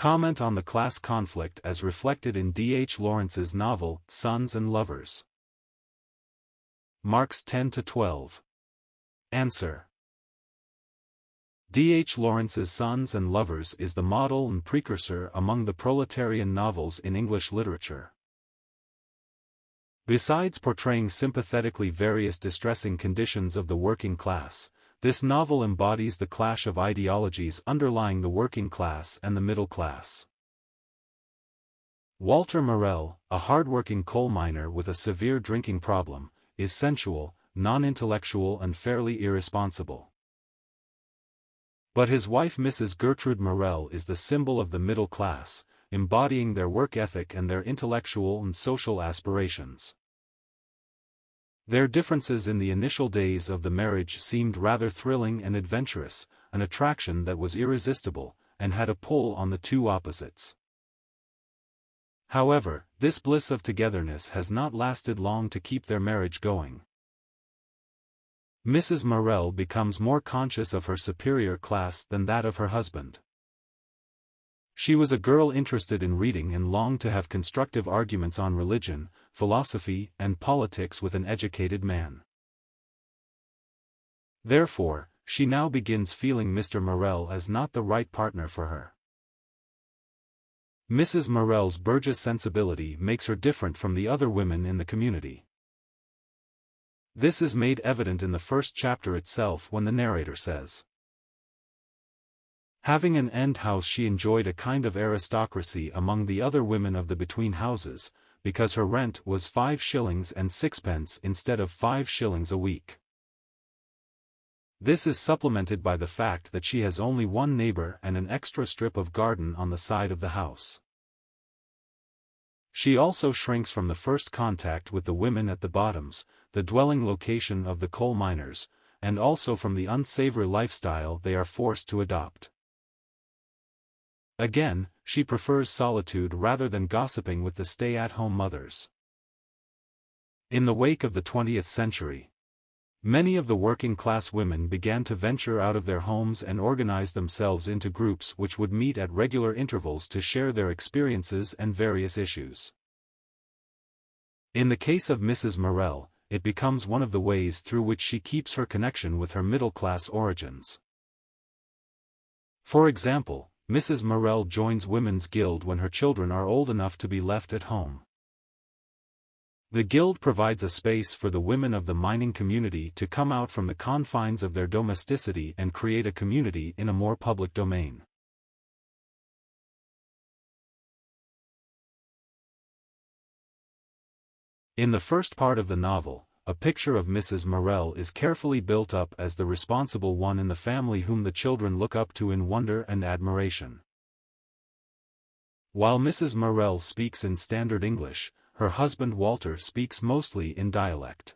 Comment on the class conflict as reflected in D. H. Lawrence's novel, Sons and Lovers. Marks 10-12. Answer. D. H. Lawrence's Sons and Lovers is the model and precursor among the proletarian novels in English literature. Besides portraying sympathetically various distressing conditions of the working class, this novel embodies the clash of ideologies underlying the working class and the middle class. Walter Morel, a hardworking coal miner with a severe drinking problem, is sensual, non-intellectual and fairly irresponsible. But his wife Mrs. Gertrude Morel is the symbol of the middle class, embodying their work ethic and their intellectual and social aspirations. Their differences in the initial days of the marriage seemed rather thrilling and adventurous, an attraction that was irresistible, and had a pull on the two opposites. However, this bliss of togetherness has not lasted long to keep their marriage going. Mrs. Morel becomes more conscious of her superior class than that of her husband. She was a girl interested in reading and longed to have constructive arguments on religion, philosophy, and politics with an educated man. Therefore, she now begins feeling Mr. Morel as not the right partner for her. Mrs. Morel's Burgess sensibility makes her different from the other women in the community. This is made evident in the first chapter itself when the narrator says, having an end house, she enjoyed a kind of aristocracy among the other women of the between houses, because her rent was 5 shillings and 6pence instead of 5 shillings a week. This is supplemented by the fact that she has only one neighbor and an extra strip of garden on the side of the house. She also shrinks from the first contact with the women at the bottoms, the dwelling location of the coal miners, and also from the unsavory lifestyle they are forced to adopt. Again, she prefers solitude rather than gossiping with the stay-at-home mothers. In the wake of the 20th century, many of the working-class women began to venture out of their homes and organize themselves into groups which would meet at regular intervals to share their experiences and various issues. In the case of Mrs. Morel, it becomes one of the ways through which she keeps her connection with her middle-class origins. For example, Mrs. Morel joins Women's Guild when her children are old enough to be left at home. The guild provides a space for the women of the mining community to come out from the confines of their domesticity and create a community in a more public domain. In the first part of the novel, a picture of Mrs. Morel is carefully built up as the responsible one in the family whom the children look up to in wonder and admiration. While Mrs. Morel speaks in standard English, her husband Walter speaks mostly in dialect.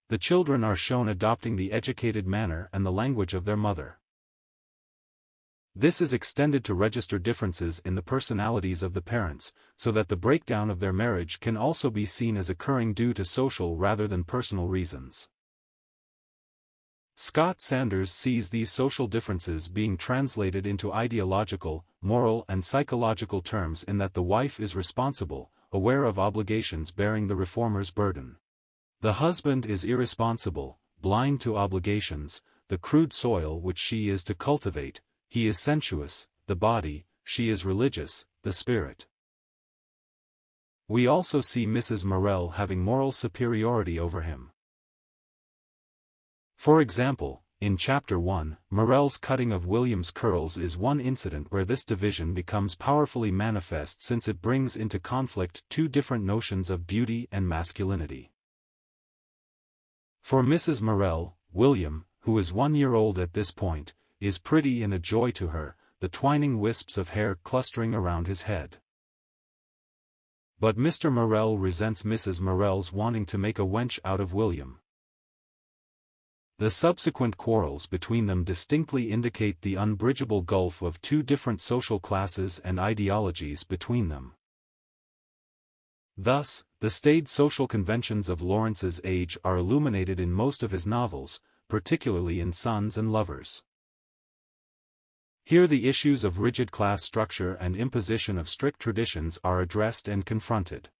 The children are shown adopting the educated manner and the language of their mother. This is extended to register differences in the personalities of the parents, so that the breakdown of their marriage can also be seen as occurring due to social rather than personal reasons. Scott Sanders sees these social differences being translated into ideological, moral and psychological terms in that the wife is responsible, aware of obligations bearing the reformer's burden. The husband is irresponsible, blind to obligations, the crude soil which she is to cultivate. He is sensuous, the body, she is religious, the spirit. We also see Mrs. Morel having moral superiority over him. For example, in Chapter 1, Morel's cutting of William's curls is one incident where this division becomes powerfully manifest since it brings into conflict two different notions of beauty and masculinity. For Mrs. Morel, William, who is 1 year old at this point, is pretty and a joy to her, the twining wisps of hair clustering around his head. But Mr. Morel resents Mrs. Morel's wanting to make a wench out of William. The subsequent quarrels between them distinctly indicate the unbridgeable gulf of two different social classes and ideologies between them. Thus, the staid social conventions of Lawrence's age are illuminated in most of his novels, particularly in Sons and Lovers. Here the issues of rigid class structure and imposition of strict traditions are addressed and confronted.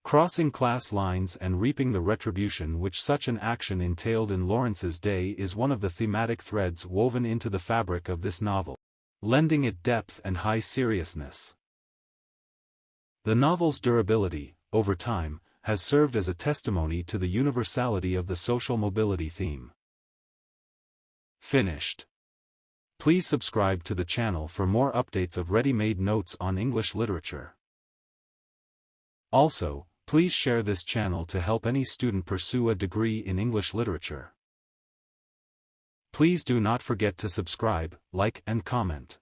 Crossing class lines and reaping the retribution which such an action entailed in Lawrence's day is one of the thematic threads woven into the fabric of this novel, lending it depth and high seriousness. The novel's durability, over time, has served as a testimony to the universality of the social mobility theme. Finished. Please subscribe to the channel for more updates of ready-made notes on English literature. Also, please share this channel to help any student pursue a degree in English literature. Please do not forget to subscribe, like and comment.